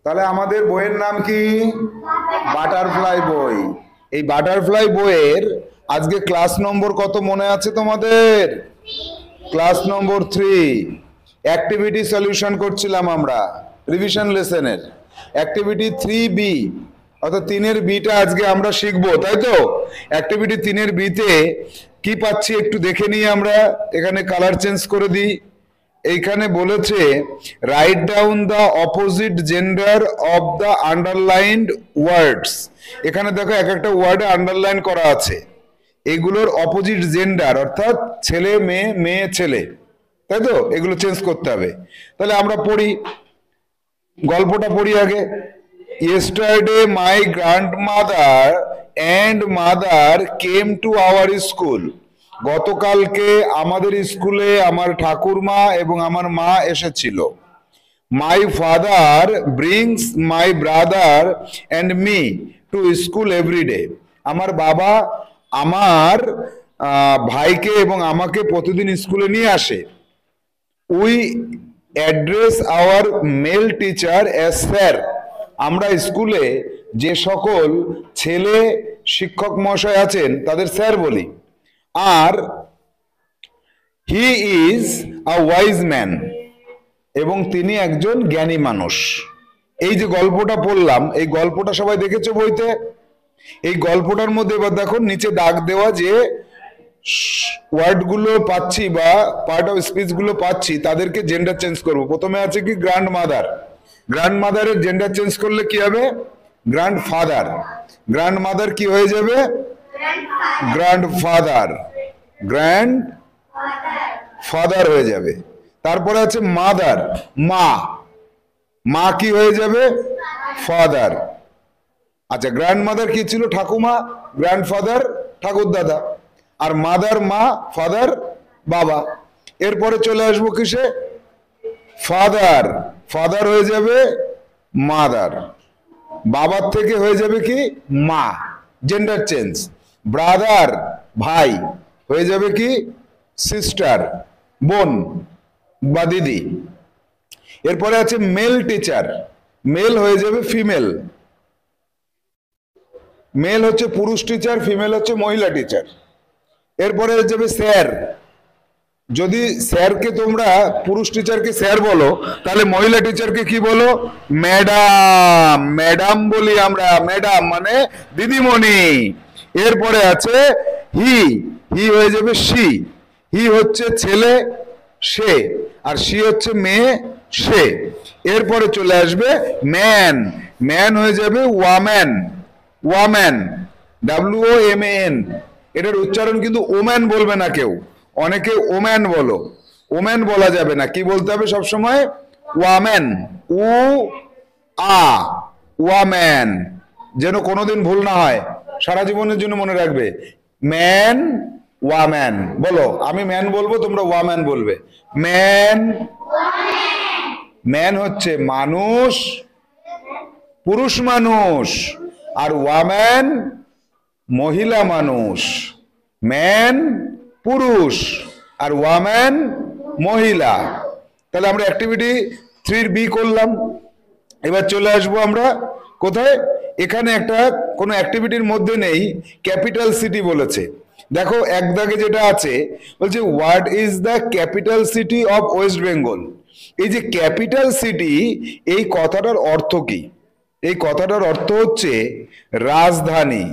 তাহলে আমাদের বইয়ের নাম কি? বাটারফ্লাই বই। এই বাটারফ্লাই বইয়ের আজকে ক্লাস নম্বর কত মনে আছে তোমাদের? ক্লাস নম্বর 3। অ্যাক্টিভিটি সলিউশন করছিলাম আমরা রিভিশন লেসনের। অ্যাক্টিভিটি 3B অর্থাৎ 3-এর বিটা আজকে আমরা শিখবো, তাই তো? অ্যাক্টিভিটি 3-এর বিতে কি পাচ্ছি একটু দেখে নিই আমরা। এখানে কালার চেঞ্জ করে দিই। এইখানে বলেছে write down the opposite gender of the underlined ওয়ার্ডস। এখানে দেখো এক একটা ওয়ার্ডে আন্ডারলাইন করা আছে, এগুলোর অপোজিট জেন্ডার অর্থাৎ ছেলে মেয়ে, মেয়ে ছেলে, তাই তো? এগুলো চেঞ্জ করতে হবে। তাহলে আমরা পড়ি, গল্পটা পড়ি আগে। Yesterday my grandmother and mother came to our school. গতকালকে আমাদের স্কুলে আমার ঠাকুরমা এবং আমার মা এসেছিল। My father brings my brother and me to school every day. আমার বাবা আমার ভাইকে এবং আমাকে প্রতিদিন স্কুলে নিয়ে আসে। We address our male teacher as sir. আমরা স্কুলে যে সকল ছেলে শিক্ষক মহাশয় আছেন তাদের স্যার বলি। আর he is a wise man, এবং তিনি একজন জ্ঞানী মানুষ। এই যে গল্পটা পড়লাম, এই গল্পটা সবাই দেখেছো বইতে? এই গল্পটার মধ্যে এবার দেখো নিচে দাগ দেওয়া যে ওয়ার্ডগুলো পাচ্ছি বা পার্ট অফ স্পিচগুলো পাচ্ছি তাদেরকে জেন্ডার চেঞ্জ করব। প্রথমে আছে কি গ্র্যান্ড মাদার। গ্র্যান্ড মাদারের জেন্ডার চেঞ্জ করলে কি হবে? Grand father. গ্র্যান্ড মাদার কি হয়ে যাবে? Grand father. গ্র্যান্ড ফাদার হয়ে যাবে। তারপরে আছে মাদার, মা। মা কি হয়ে যাবে? ফাদার। আচ্ছা, গ্র্যান্ড মাদার কি ছিল? ঠাকুমা। গ্র্যান্ডফাদার ঠাকুর দাদা। আর মাদার মা, ফাদার বাবা। এরপরে চলে আসবো কিসে? ফাদার। ফাদার হয়ে যাবে মাদার। বাবার থেকে হয়ে যাবে কি? মা। Gender change. ব্রাদার ভাই হয়ে যাবে কি? সিস্টার, বোন বা দিদি। এরপরে আছে মেল টিচার। মেল হয়ে যাবে ফিমেল। মেল হচ্ছে পুরুষ টিচার, ফিমেল হচ্ছে মহিলা টিচার। এরপরে হয়ে যাবে স্যার। যদি স্যারকে তোমরা পুরুষ টিচারকে স্যার বলো, তাহলে মহিলা টিচারকে কি বলো? ম্যাডাম। ম্যাডাম বলি আমরা, ম্যাডাম মানে দিদিমণি। এরপরে আছে হি। হি হয়ে যাবে সি। হি হচ্ছে ছেলে, সে। আর সি হচ্ছে মেয়ে, সে। এরপরে চলে আসবে ম্যান। ম্যান হয়ে যাবে ওয়াম্যান। ওয়াম্যান, WOMAN। এটার উচ্চারণ কিন্তু ওম্যান বলবে না কেউ। অনেকে ওম্যান বলো, ওম্যান বলা যাবে না। কি বলতে হবে সবসময়? ওয়াম্যান। উ আ, ওয়াম্যান। যেন কোনোদিন ভুল না হয়, সারা জীবনের জন্য মনে রাখবে। ম্যান, ওয়াম্যান। বলো, আমি ম্যান বলবো, তোমরা ওয়াম্যান বলবে। ম্যান। ম্যান হচ্ছে মানুষ, পুরুষ মানুষ। আর ওয়াম্যান মহিলা মানুষ। ম্যান পুরুষ আর ওয়াম্যান মহিলা। তাহলে আমরা অ্যাক্টিভিটি 3B করলাম। এবার চলে আসবো আমরা কোথায়? এখানে একটা কোনো অ্যাক্টিভিটির মধ্যে নেই, ক্যাপিটাল সিটি বলেছে। দেখো এক দাগে যেটা আছে বলছে what is the capital city of West Bengal. এই যে ক্যাপিটাল সিটি, এই কথাটার অর্থ কি? এই কথাটার অর্থ হচ্ছে রাজধানী।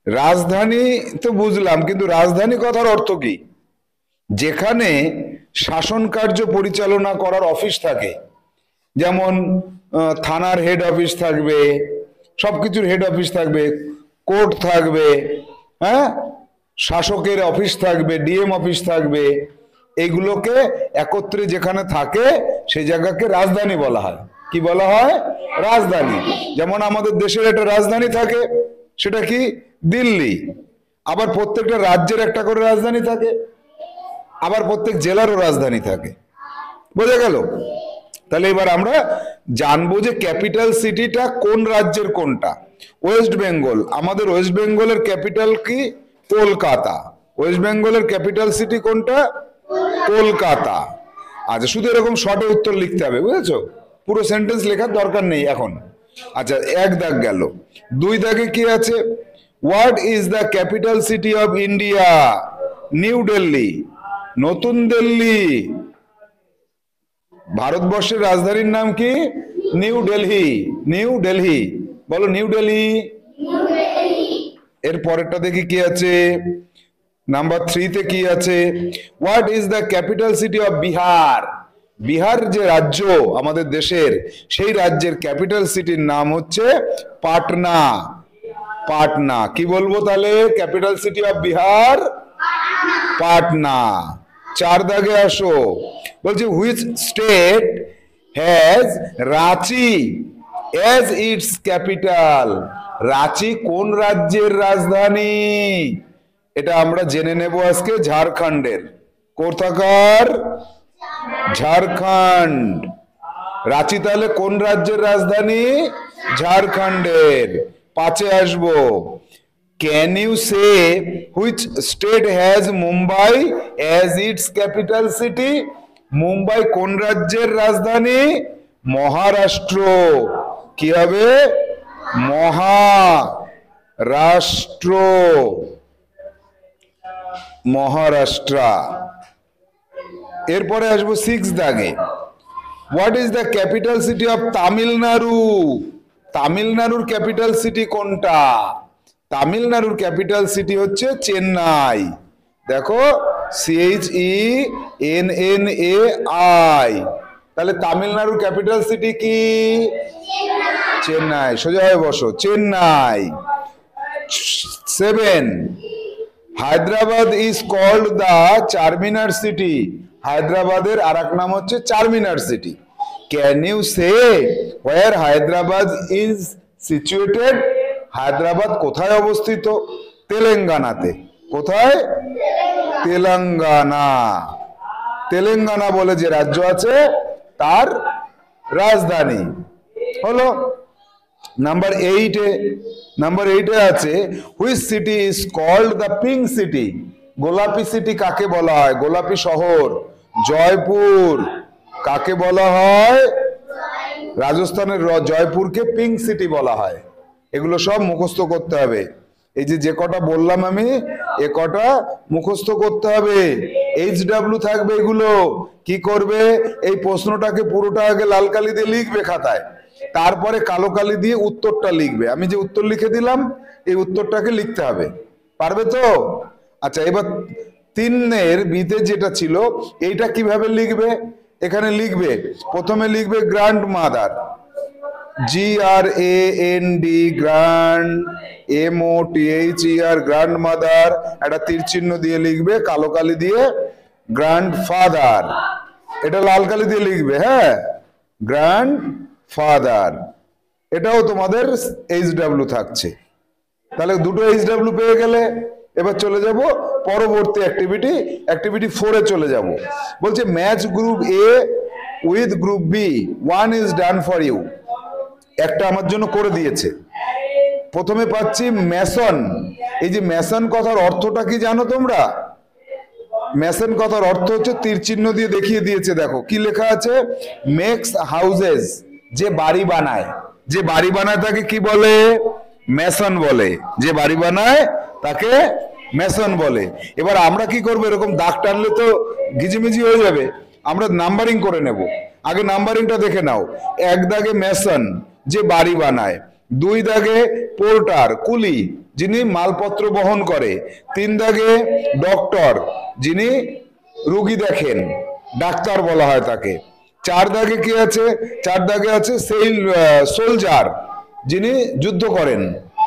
রাজধানী তো বুঝলাম, কিন্তু রাজধানী কথার অর্থ কি? যেখানে শাসন কার্য পরিচালনা করার অফিস থাকে, যেমন থানার হেড অফিস থাকবে, সবকিছুর হেড অফিস থাকবে, কোর্ট থাকবে, হ্যাঁ, শাসকের অফিস থাকবে, ডিএম অফিস থাকবে। এইগুলোকে একত্রে যেখানে থাকে সেই জায়গাকে রাজধানী বলা হয়। কি বলা হয়? রাজধানী। যেমন আমাদের দেশের একটা রাজধানী থাকে, সেটা কি? দিল্লি। আবার প্রত্যেকটা রাজ্যের একটা করে রাজধানী থাকে, আবার প্রত্যেক জেলারও রাজধানী থাকে। বোঝা গেল? তাহলে এবার আমরা জানবো যে ক্যাপিটাল সিটিটা কোন রাজ্যের কোনটা। ওয়েস্ট বেঙ্গল। আমাদের ওয়েস্ট বেঙ্গলের ক্যাপিটাল কি? কলকাতা। ওয়েস্ট বেঙ্গলের ক্যাপিটাল সিটি কোনটা? কলকাতা। আচ্ছা, শুধু এরকম শর্টে উত্তর লিখতে হবে, বুঝেছো? পুরো সেন্টেন্স লেখার দরকার নেই এখন। আচ্ছা, এক দাগ গেল। দুই দাগে কি আছে? What is the capital city of India? New Delhi. নতুন দিল্লি। ভারতবর্ষের রাজধানীর নাম কি? নিউ দিল্লি। নিউ দিল্লি বলো, নিউ দিল্লি। এর পরেরটা দেখি কি আছে, নাম্বার 3 তে কি আছে? What is the capital city of Bihar? Bihar যে রাজ্য আমাদের দেশের, সেই রাজ্যের ক্যাপিটাল সিটির নাম হচ্ছে পাটনা। পাটনা। কি বলবো তাহলে? Capital city of Bihar Patna. 4 দাগে আসো। বলছে which state has Ranchi as its capital? Ranchi কোন রাজ্যের রাজধানী? এটা আমরা জেনে নেব আজকে। ঝাড়খণ্ডের। কোথাকার? ঝাড়খণ্ড। রাঁচি তাহলে কোন রাজ্যের রাজধানী? ঝাড়খণ্ডের। 5 আসবো। Can you say which state has Mumbai as its capital city? Mumbai কোন রাজ্যের রাজধানী? মহারাষ্ট্র। কি হবে? মহারাষ্ট্র। মহারাষ্ট্র। এরপরে আসবো 6 দাগে। What is the capital city of Tamil Nadu? তামিলনাড়ুর ক্যাপিটাল সিটি কোনটা? তামিলনাড়ুর ক্যাপিটাল সিটি হচ্ছে চেন্নাই। দেখো, CHENNAI। তাহলে তামিলনাড়ুর ক্যাপিটাল সিটি কি? চেন্নাই। সোজা হয়ে বসো, Chennai. 7, Hyderabad is called the Charminar city. হায়দ্রাবাদের আরেক নাম হচ্ছে Charminar city. Can you say where Hyderabad is situated? Hyderabad কোথায় অবস্থিত? তেলেঙ্গানাতে। কোথায়? তেলেঙ্গানা। তেলেঙ্গানা বলে যে রাজ্য আছে, তার রাজধানী হলো। নাম্বার 8 আছে which city is called the pink city? গোলাপি সিটি কাকে বলা হয়? গোলাপি শহর জয়পুর। কাকে বলা হয়? রাজস্থানের জয়পুরকে পিঙ্ক সিটি বলা হয়। এগুলো সব মুখস্থ করতে হবে। এই যে কটা বললাম আমি, এ কটা মুখস্থ করতে হবে। HW থাকবে। এগুলো কি করবে? এই প্রশ্নটাকে পুরোটা আগে লাল কালি দিয়ে লিখবে খাতায়, তারপরে কালো কালি দিয়ে উত্তরটা লিখবে। আমি যে উত্তর লিখে দিলাম, এই উত্তরটাকে লিখতে হবে। পারবে তো? আচ্ছা, এবার 3 বিতে যেটা ছিল, এইটা কিভাবে লিখবে? এখানে লিখবে, প্রথমে লিখবে grand mother, GRAND, grand, MOTHER, grand mother. একটা তীর চিহ্ন দিয়ে লিখবে কালো কালি দিয়ে, গ্র্যান্ড ফাদার। এটা লাল কালি দিয়ে লিখবে। হ্যাঁ, গ্র্যান্ড ফাদার। এটাও তোমাদের HW থাকছে। তাহলে দুটো HW পেয়ে গেলে। এবার চলে যাব পরবর্তী অ্যাক্টিভিটি 4 এ চলে যাব। বলছে match group A with group B, 1 is done for you. একটা আমার জন্য করে দিয়েছে। প্রথমে পাচ্ছি মেসন। এই যে মেসন কথার অর্থটা কি জানো তোমরা? মেসন কথার অর্থ হচ্ছে, তীর চিহ্ন দিয়ে দেখিয়ে দিয়েছে। দেখো কি লেখা আছে? Makes houses. যে বাড়ি বানায়, যে বাড়ি বানায় তাকে কি বলে? মেসন বলে। যে বাড়ি বানায় তাকে মেসন বলে। এবার আমরা কি করবো? এরকম দাগ টানলে তো ঘিজিমিজি হয়ে যাবে। আমরা নাম্বারিং করে নেব। আগে নাম্বারিংটা দেখে নাও। 1 দাগে মেসন, যে বাড়ি বানায়। 2 দাগে পোর্টার, কুলি, যিনি মালপত্র বহন করে। 3 দাগে ডক্টর, যিনি রোগী দেখেন, ডাক্তার বলা হয় তাকে। 4 দাগে কি আছে? 4 দাগে আছে সোলজার, যিনি যুদ্ধ করেন,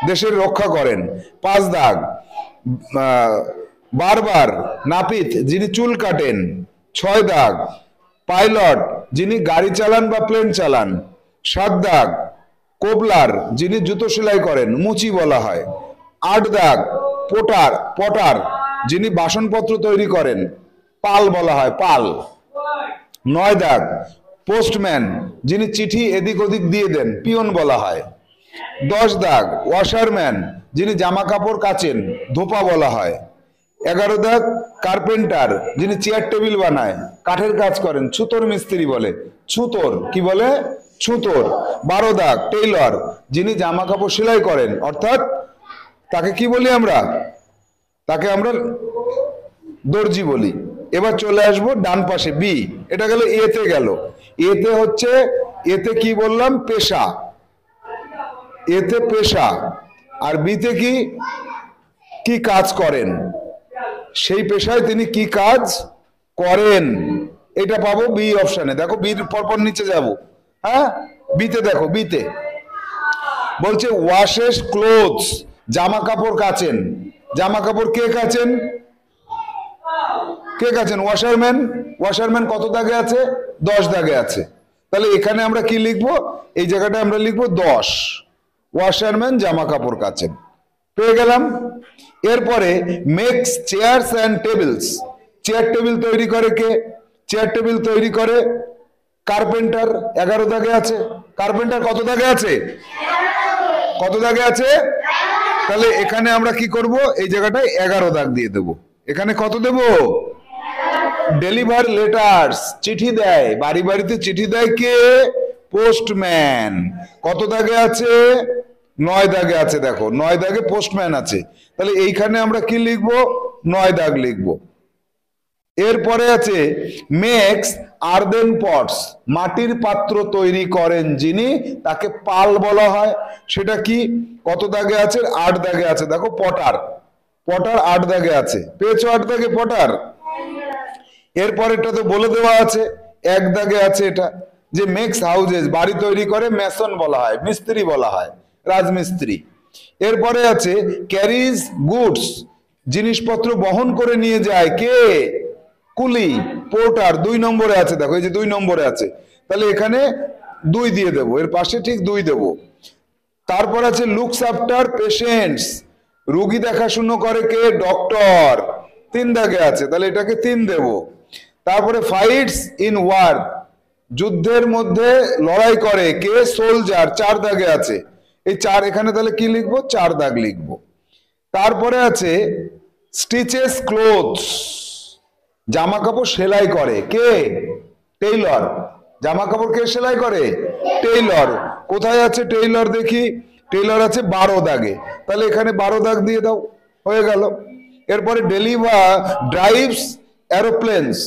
দেশের রক্ষা করেন। 5 দাগ বারবার, নাপিত, যিনি চুল কাটেন। 6 দাগ পাইলট, যিনি গাড়ি চালান বা প্লেন চালান। 7 দাগ কোবলার, যিনি জুতো সেলাই করেন, মুচি বলা হয়। 8 দাগ পটার, যিনি বাসনপত্র তৈরি করেন, পাল বলা হয়, পাল। 9 দাগ পোস্টম্যান, যিনি চিঠি এদিক ওদিক দিয়ে দেন, পিয়ন বলা হয়। 10 দাগ ওয়াশারম্যান, যিনি জামা কাপড় কাচেন, ধোপা বলা হয়। 11 দাগ কার্পেন্টার, যিনি চেয়ার টেবিল বানায়, কাঠের কাজ করেন, ছুতোর মিস্ত্রি বলে, ছুতোর কি বলে, ছুতোর। 12 দাগ টেইলর, যিনি জামা কাপড় সেলাই করেন, অর্থাৎ তাকে কি বলি আমরা, তাকে আমরা দর্জি বলি। এবার চলে আসবো ডান পাশে বি, এটা গেল এতে গেল। এতে হচ্ছে, এতে কি বললাম, পেশা, এতে পেশা। আর বিতে কি, কি কাজ করেন, সেই পেশায় তিনি কি কাজ করেন, এটা পাবো বি অপশনে। দেখো বির পরপর নিচে যাব, হ্যাঁ বিতে দেখো, বিতে বলছে ওয়াশেস ক্লোথস, জামা কাপড় কাচেন। জামা কাপড় কে কাচেন, কে কাচেন, ওয়াশারম্যান। ওয়াশারম্যান কত দাগে আছে, 10 দাগে আছে। তাহলে এখানে আমরা কি লিখবো, এই জায়গাটা আমরা লিখবো 10, ওয়াশারম্যান জামা কাপড় কাচেন, পেয়ে গেলাম। এরপরে makes chairs and tables, chair table তৈরি করে কে, চেয়ার টেবিল তৈরি করে কার্পেন্টার, 11 দাগে আছে। কার্পেন্টার কত দাগে আছে, কত দাগে আছে, তাহলে এখানে আমরা কি করব, এই জায়গাটায় 11 দাগ দিয়ে দেব। এখানে কত দেব, ডেলিভার লেটার্স, চিঠি দেয়, বাড়ি বাড়িতে চিঠি দেয় কে, পোস্টম্যান, কত দাগে আছে, 9 দাগে আছে। দেখো 9 দাগে পোস্টম্যান আছে, তাহলে এইখানে আমরা কি লিখবো, 9 দাগ লিখবো। এরপরে আছে মেক্স আর্দেন পটস, মাটির পাত্র তৈরি করেন যিনি, তাকে পাল বলা হয়। সেটা কি, কত দাগে আছে, 8 দাগে আছে। দেখো পটার, পটার 8 দাগে আছে, পেয়েছো 8 দাগে পটার। এরপরেরটা তো বলে দেওয়া আছে, 1 দাগে আছে এটা, যে মেক্স হাউজেস, বাড়ি তৈরি করে, মেসন বলা হয়, মিস্ত্রি বলা হয়, রাজমিস্ত্রি। এরপরে আছে ক্যারিজ গুডস, জিনিসপত্র বহন করে নিয়ে যায় কে, কুলি, পোর্টার, 2 নম্বরে আছে। দেখো এই যে 2 নম্বরে আছে, তাহলে এখানে 2 দিয়ে দেবো, এর পাশে ঠিক 2 দেবো। তারপর আছে লুকস আফটার পেশেন্টস, রোগী দেখাশুনো করে কে, ডক্টর, 3 দাগে আছে, তাহলে এটাকে 3 দেব। তারপরে ফাইটস ইন ওয়ার, যুদ্ধের মধ্যে লড়াই করে কে, সোলজার, 4 দাগে আছে। এই 4 এখানে তাহলে কি লিখবো, 4 দাগ লিখবো। তারপরে আছে স্টিচেস ক্লোথস, জামা কাপড় সেলাই করে কে, টেইলর, জামা কাপড় কে সেলাই করে, টেইলর। কোথায় আছে টেইলর দেখি, টেইলর আছে 12 দাগে, তাহলে এখানে 12 দাগ দিয়ে দাও, হয়ে গেল। এরপরে ডেলিভার ড্রাইভস এরোপ্লেনস,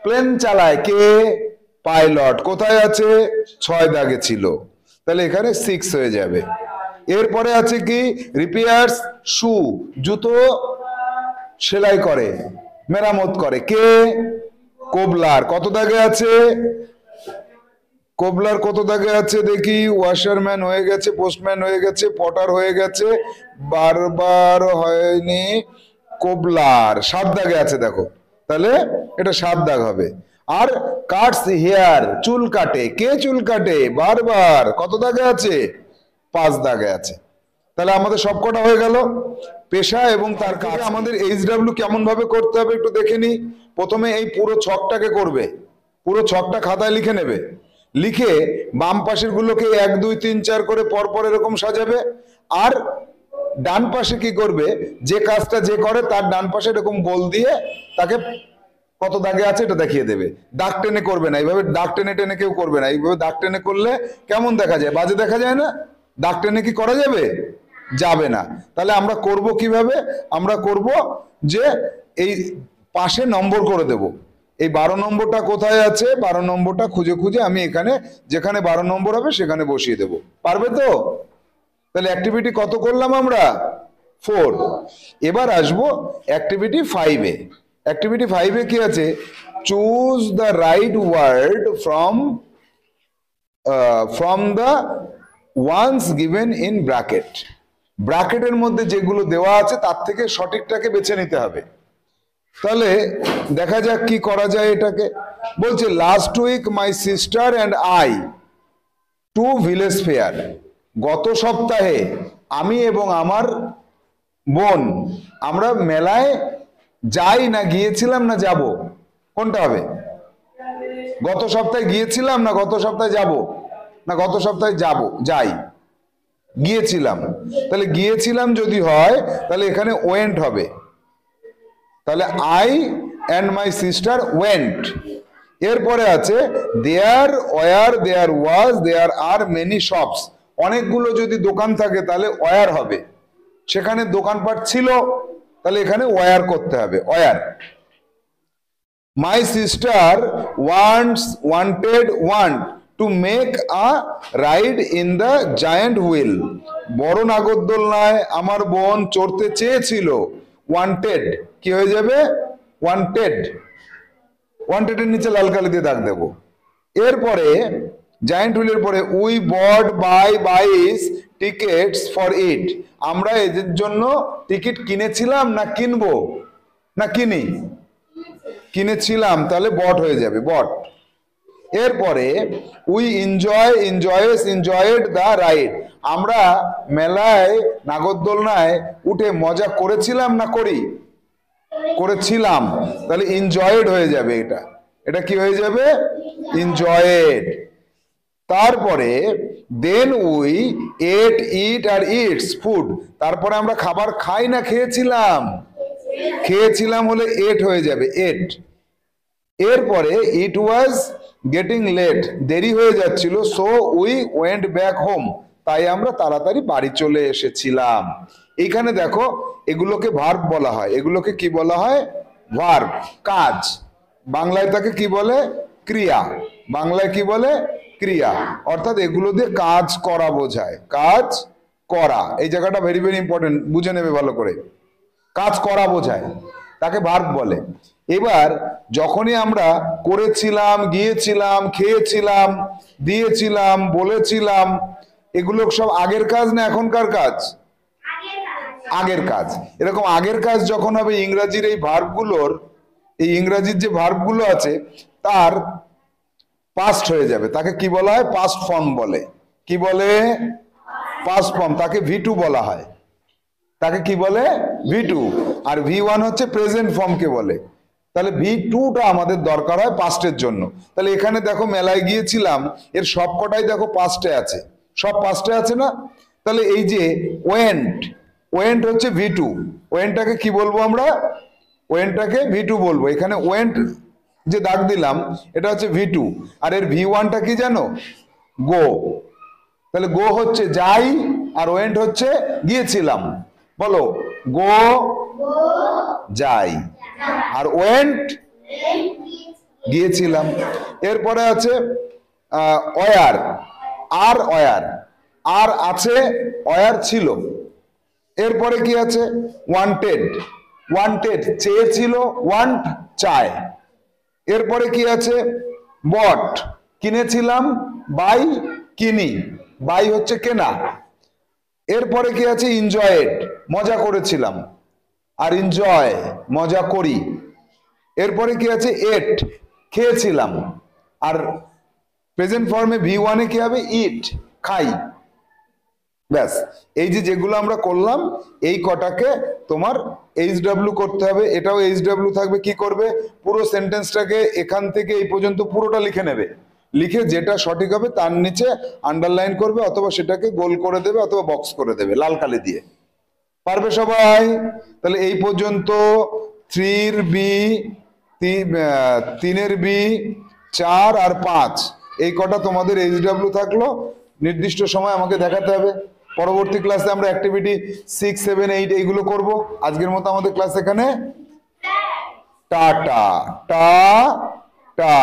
প্লেন চালায় কে, পাইলট, কোথায় আছে, 6 দাগে ছিল, তাহলে এখানে 6 হয়ে যাবে। এরপরে আছে কি, রিপেয়ার্স শু, জুতো সেলাই করে, মেরামত করে কে, কোবলার, কত দাগে আছে, কোবলার কত দাগে আছে দেখি, ওয়াশারম্যান হয়ে গেছে, পোস্টম্যান হয়ে গেছে, পটার হয়ে গেছে, বারবার হয়নি, কোবলার 7 দাগে আছে। দেখো তাহলে এটা 7 দাগ হবে। আর কাটস হেয়ার, চুল কাটে কে, চুল কাটে, বারবার, কত দাগে আছে, 5 দাগে আছে। তাহলে আমাদের সবকটা হয়ে গেল পেশা এবং তার কাজ। আমাদের এইচডব্লিউ কেমন ভাবে করতে হবে একটু দেখে নি। প্রথমে এই পুরো ছকটাকে করবে, পুরো ছকটা খাতায় লিখে নেবে, লিখে বাম পাশের গুলোকে 1 2 3 4 করে পরপর এরকম সাজাবে। আর ডান পাশে কি করবে, যে কাজটা যে করে তার ডান পাশে এরকম গোল দিয়ে তাকে কত দাগে আছে এটা দেখিয়ে দেবে। দাগ টেনে করবে না, এইভাবে দাগ টেনে টেনে কেউ করবে না। এইভাবে দাগ টেনে করলে কেমন দেখা যায়, বাজে দেখা যায় না। দাগ টেনে কি করা যাবে, যাবে না। তাহলে আমরা করব কিভাবে, আমরা করব যে এই পাশে নম্বর করে দেব। এই 12 নম্বরটা কোথায় আছে, 12 নম্বরটা খুঁজে খুঁজে আমি এখানে যেখানে 12 নম্বর হবে সেখানে বসিয়ে দেব। পারবে তো? তাহলে অ্যাক্টিভিটি কত করলাম আমরা, 4। এবার আসবো অ্যাক্টিভিটি 5-এ। অ্যাক্টিভিটি 5-এ কি আছে, choose the right word from the ones given in bracket. ব্র্যাকেটের মধ্যে যেগুলো দেওয়া আছে তার থেকে সঠিকটাকে বেছে নিতে হবে। তাহলে দেখা যাক কি করা যায় এটাকে। বলছে last week my sister and I to village fair, গত সপ্তাহে আমি এবং আমার বোন আমরা মেলায় যাই না গিয়েছিলাম না যাব, কোনটা হবে? গত সপ্তাহে গিয়েছিলাম না গত সপ্তাহে যাব, না গত সপ্তাহে যাব, যাই, গিয়েছিলাম। তাহলে গিয়েছিলাম যদি হয় তাহলে এখানে ওয়েন্ট হবে, তাহলে I and my sister went. এরপরে আছে there were, there was, there are many shops. অনেকগুলো যদি দোকান থাকে তাহলে ওয়ার হবে, সেখানে দোকানপাট ছিল, তাহলে এখানে ওয়ার করতে হবে, were. My sister wanted to make a ride in the giant wheel. বড় নাগরদোলনায় আমার বোন চড়তে চেয়েছিল। ওয়ান্টেড কি হয়ে যাবে? ওয়ান্টেড। ওয়ান্টেডের নিচে লাল কালি দিয়ে দাগ দেবো। এরপরে জায়ান্ট হুইলের পরে we bought buys tickets for it. আমরা এদের জন্য টিকিট কিনেছিলাম না কিনবো? না কিনি, কিনেছিলাম, তাহলে বট হয়ে যাবে, বট। এরপরে উই এনজয়েড দ্য রাইড। আমরা মেলায় নাগরদোলনায় উঠে মজা করেছিলাম না করি? করেছিলাম, তাহলে এনজয়েড হয়ে যাবে। এটা এটা কি হয়ে যাবে? এনজয়েড। তারপরে then we eat our its food. তারপরে আমরা খাবার খাই না খেয়েছিলাম? খেয়েছিলাম হলে এট হয়ে যাবে, এট। এরপরে ইট ওয়াজ গেটিং লেট, দেরি হয়ে যাচ্ছিল, so we went back home. তাই আমরা তাড়াতাড়ি বাড়ি চলে এসেছিলাম। এখানে দেখো, এগুলোকে ভার্ব বলা হয়। এগুলোকে কি বলা হয়? ভার্ব, কাজ। বাংলায় তাকে কি বলে? ক্রিয়া। বাংলায় কি বলে? ক্রিয়া। অর্থাৎ এগুলো দিয়ে কাজ করা বোঝায়, কাজ করা। এই জায়গাটা ভেরি ভেরি ইম্পর্টেন্ট, বুঝে নেবে ভালো করে। কাজ করা বোঝায়, তাকে ভার্ব বলে। এবার যখনই আমরা করেছিলাম, গিয়েছিলাম, খেয়েছিলাম, দিয়েছিলাম, বলেছিলাম, এগুলো সব আগের কাজ না এখনকার কাজ? আগের কাজ। এরকম আগের কাজ যখন হবে, ইংরাজির এই ভার্বগুলোর, এই ইংরাজির যে ভার্বগুলো আছে তার পাস্ট হয়ে যাবে। তাকে কি বলা হয়? পাস্ট ফর্ম বলে। কি বলে? Past form. তাকে V2 বলা হয়। তাকে কি বলে? V2। আর V1 হচ্ছে প্রেজেন্ট ফর্মকে বলে। তাহলে V2টা আমাদের দরকার হয় পাস্টের জন্য। তাহলে এখানে দেখো, মেলায় গিয়েছিলাম, এর সবকটাই দেখো পাস্টে আছে, সব পাস্টে আছে না? তাহলে এই যে ওয়েন্ট, ওয়েন্ট হচ্ছে V2। ওয়েন্টটাকে কি বলবো আমরা? ওয়েন্টটাকে V2 বলবো। এখানে ওয়েন্ট যে দাগ দিলাম, এটা হচ্ছে V2। আর এর V1টা কি জানো? গো। তাহলে গো হচ্ছে যাই, আর ওয়েন্ট হচ্ছে গিয়েছিলাম। বলো, গো যাই, আর ওয়েন্ট গিয়েছিলাম। এরপরে আছে ওয়ার, আর ওয়ার, আর আছে, ওয়ার ছিল। এরপরে কি আছে? ওয়ান্টেড, ওয়ান্টেড চেয়েছিল, ওয়ান্ট চায়। এরপরে কি আছে? বট কিনেছিলাম, বাই কিনি, বাই হচ্ছে কেনা। এরপরে কি আছে? এনজয়েড মজা করেছিলাম, আর এনজয় মজা করি। এরপরে কি আছে? এট খেয়েছিলাম, আর প্রেজেন্ট ফর্মে V1 কি হবে? ইট খাই। ব্যাস, এই যে যেগুলো আমরা করলাম, এই কটাকে তোমার HW করতে হবে। এটাও HW থাকবে। কি করবে? পুরো সেন্টেন্সটাকে এখান থেকে এই পর্যন্ত পুরোটা লিখে নেবে। লিখে যেটা সঠিক হবে তার নিচে আন্ডারলাইন করবে, অথবা সেটাকে গোল করে দেবে, অথবা বক্স করে দেবে লাল কালি দিয়ে। পারবে সবাই? তাহলে এই পর্যন্ত 3 B, 3 B, 4 আর 5, এই কটা তোমাদের HW থাকলো। নির্দিষ্ট সময় আমাকে দেখাতে হবে। পরবর্তী ক্লাসে আমরা অ্যাক্টিভিটি 6, 7, 8 এইগুলো করব। আজকের মতো আমাদের ক্লাস এখানে। টাটা, টা টা।